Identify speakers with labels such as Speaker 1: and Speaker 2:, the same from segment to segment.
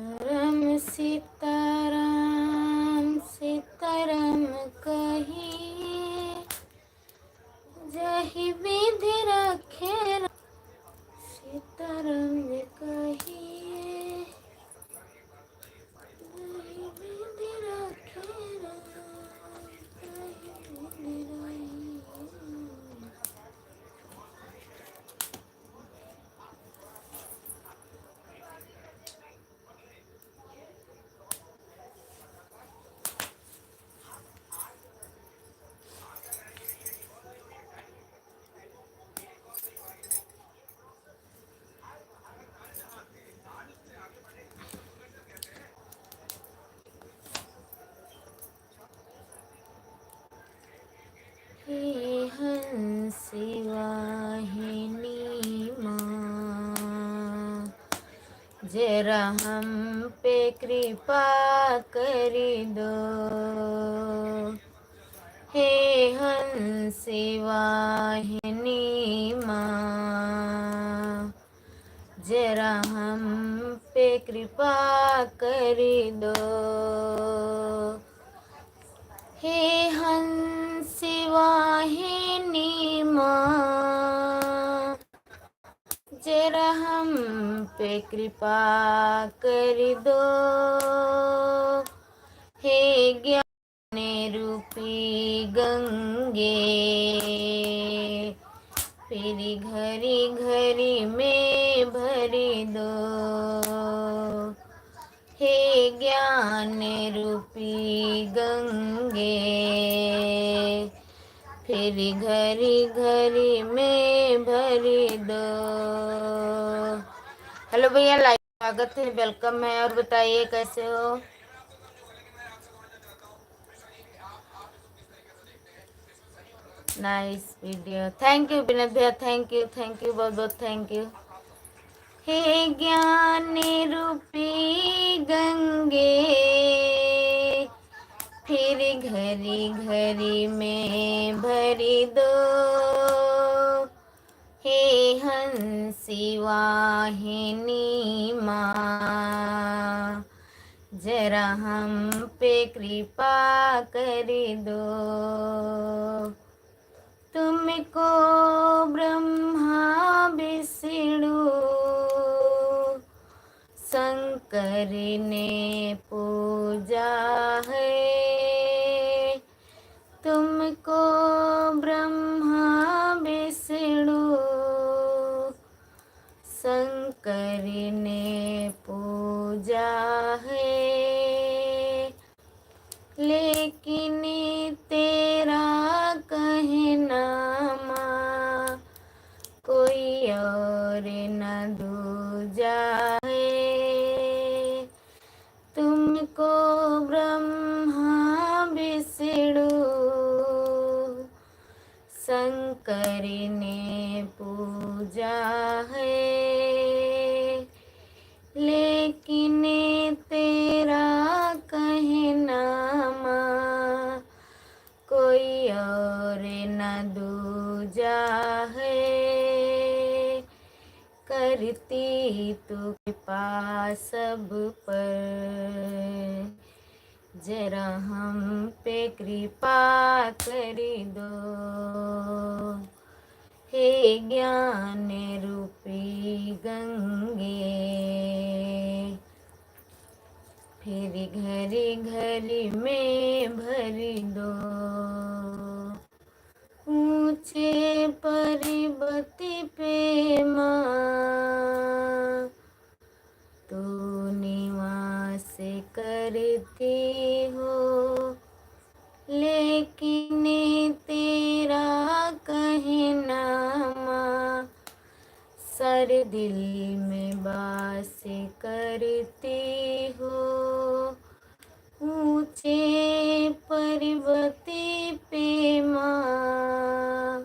Speaker 1: सीताराम सीताराम सीताराम कहिए, जही विधि रखे राम। सीताराम कहिए, जही विधि रखे राम, जही विधि रही। हे हंसी वाहिनी माँ, जरा हम पे कृपा करी दो। हे हंसी वाहिनी माँ, जरा हम पे कृपा करी दो। हे हंसी वाहिनी माँ, जरा हम पे कृपा कर दो। हे ज्ञान रूपी गंगे, फिर घरी घरी में भरी दो। हे ज्ञान रूपी गंगे, फिर घरी घरी में भरी दो। हेलो भैया, लाइव स्वागत है, वेलकम है। और बताइए कैसे हो? Nice video, thank you Vinod भैया, थैंक यू बहुत बहुत थैंक यू। हे ज्ञान रूपी गंगे, फिर घरी घरी में भरी दो। हे हंसी वाहिनी माँ, जरा हम पे कृपा कर दो। तुमको ब्रह्मा विष्णु शंकर ने पूजा है। तुमको ब्रह्मा विष्णु शंकर ने पूजा है, लेकिन तेरा कहना माँ कोई और न दूजा है। तुमको ब्रह्मा विष्णु शंकर ने पूजा है, लेकिन तेरा कहना माँ कोई और न दूजा है। करती तू कृपा सब पर, जरा हम पे कृपा करी दो। हे ज्ञान रूपी गंगे, फिर घरी घरी में भरी दो। ऊंचे पर्वत पे माँ तू निवास करती हो, लेकिन तेरा कहना माँ सर दिल में वास करती हो। ऊंचे पर्वत पे माँ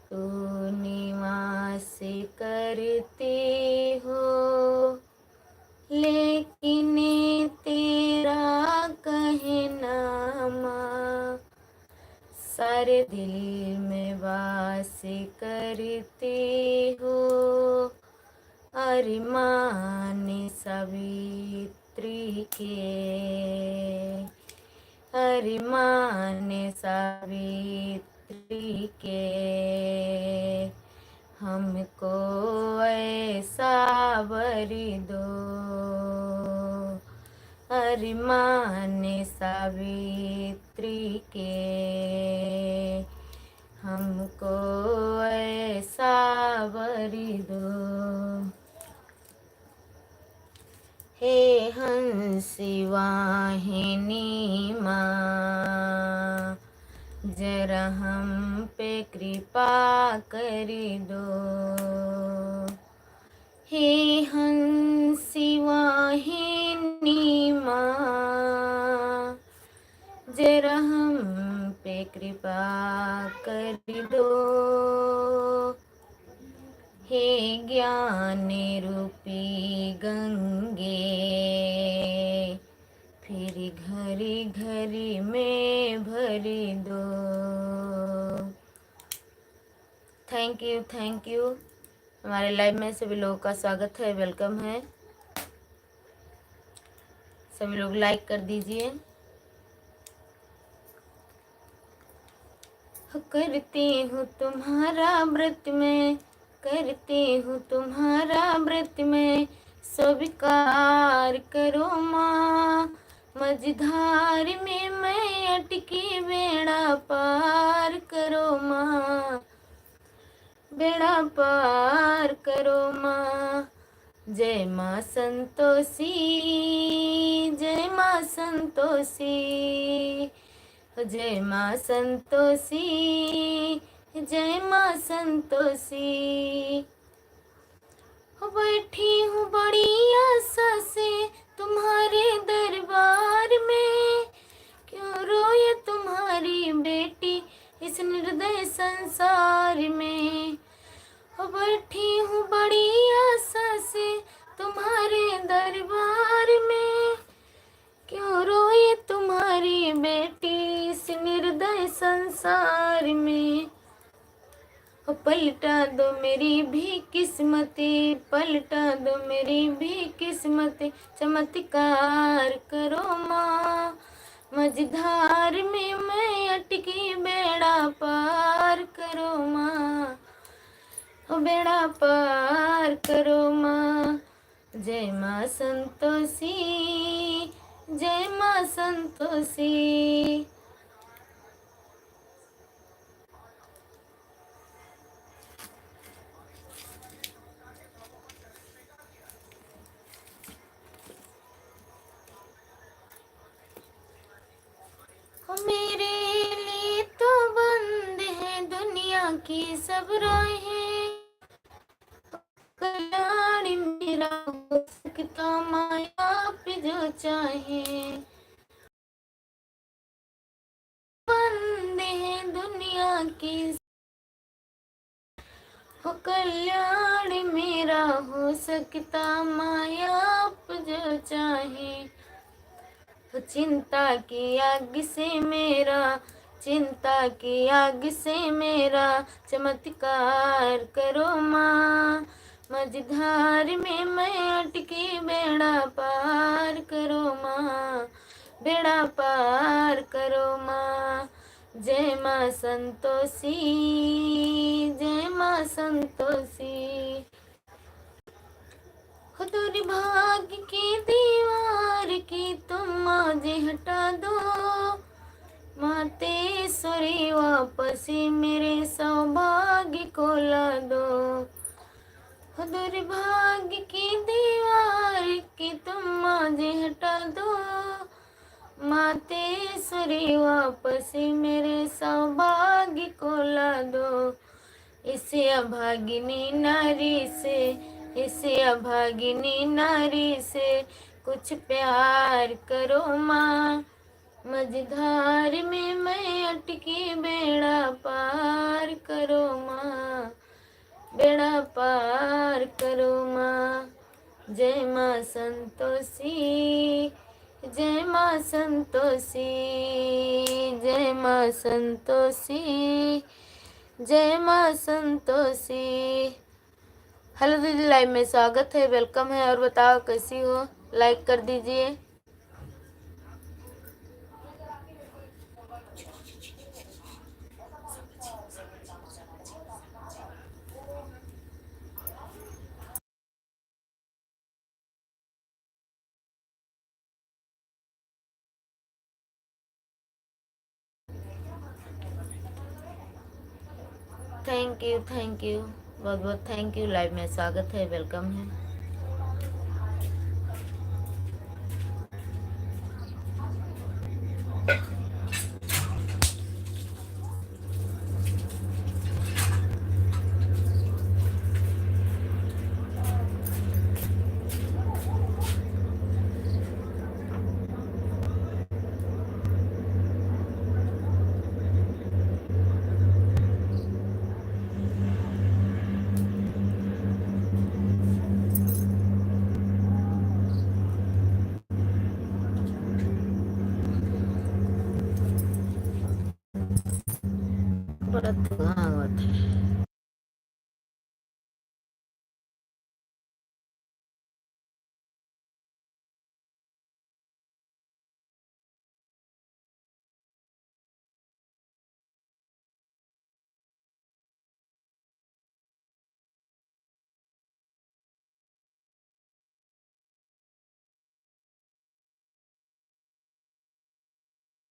Speaker 1: तू निवास करती हो, लेकिन तेरा कहना माँ सारे दिल में वास करती हो। अरिमानी सावित्री के, अरिमानी सावित्री के, हमको ऐसा वरी दो, अरिमानी सावित्री के, हमको ऐसा वरी दो। हे हंसी वाहिनी माँ, जरा हम पे कृपा करी दो। हे हंसी वाहिनी माँ, जरा हम पे कृपा करी दो। हे ज्ञान रूपी गंगे, फिर घरी घरी में भरी दो। Thank you, thank you. हमारे लाइव में सभी लोगों का स्वागत है, वेलकम है। सभी लोग लाइक कर दीजिए। करती हूँ तुम्हारा व्रत में, करती हूँ तुम्हारा व्रत में, स्वीकार करो माँ। मझधार में मैं अटकी, बेड़ा पार करो माँ, बेड़ा पार करो माँ। जय माँ संतोषी, जय माँ संतोषी, जय माँ संतोषी, जय माँ संतोषी। बैठी हूँ बड़ी आशा से तुम्हारे दरबार में, क्यों रोए तुम्हारी बेटी इस निर्दय संसार में। बैठी हूँ बड़ी आशा से तुम्हारे दरबार में, क्यों रोए तुम्हारी बेटी इस निर्दय संसार में। पलटा दो मेरी भी किस्मती, पलटा दो मेरी भी किस्मती, चमत्कार करो माँ। मझधार में मैं अटकी, बेड़ा पार करो माँ, बेड़ा पार करो माँ। जय माँ संतोषी, जय माँ संतोषी। मेरे लिए तो बंद है दुनिया की सब राहें, कल्याण मेरा हो सकता माया पे जो चाहे। बंद है दुनिया की, हो कल्याण मेरा हो सकता माया पे जो चाहे। चिंता की आग से मेरा, चिंता की आग से मेरा, चमत्कार करो माँ। मझधार में मैं अटकी, बेड़ा पार करो माँ, बेड़ा पार करो माँ। जय माँ संतोषी, जय माँ संतोषी। दुर्भाग्य की दीवार की तुम आज हटा दो, मातेश्वरी वापस मेरे सौभाग्य को ला दो। दुर्भाग्य की दीवार की तुम आज हटा दो, मातेश्वरी वापस मेरे सौभाग्य को ला दो। इसे अभागिनी नारी से, इसे अभागिनी नारी से कुछ प्यार करो माँ। मझधार में मैं अटकी, बेड़ा पार करो माँ, बेड़ा पार करो माँ। जय माँ संतोषी, जय माँ संतोषी, जय माँ संतोषी, जय माँ संतोषी। हेलो दीदी, लाइव में स्वागत है, वेलकम है। और बताओ कैसी हो? लाइक कर दीजिए। थैंक यू, बहुत बहुत थैंक यू। लाइव में स्वागत है, वेलकम है। बड़ा धुआं हुआ था।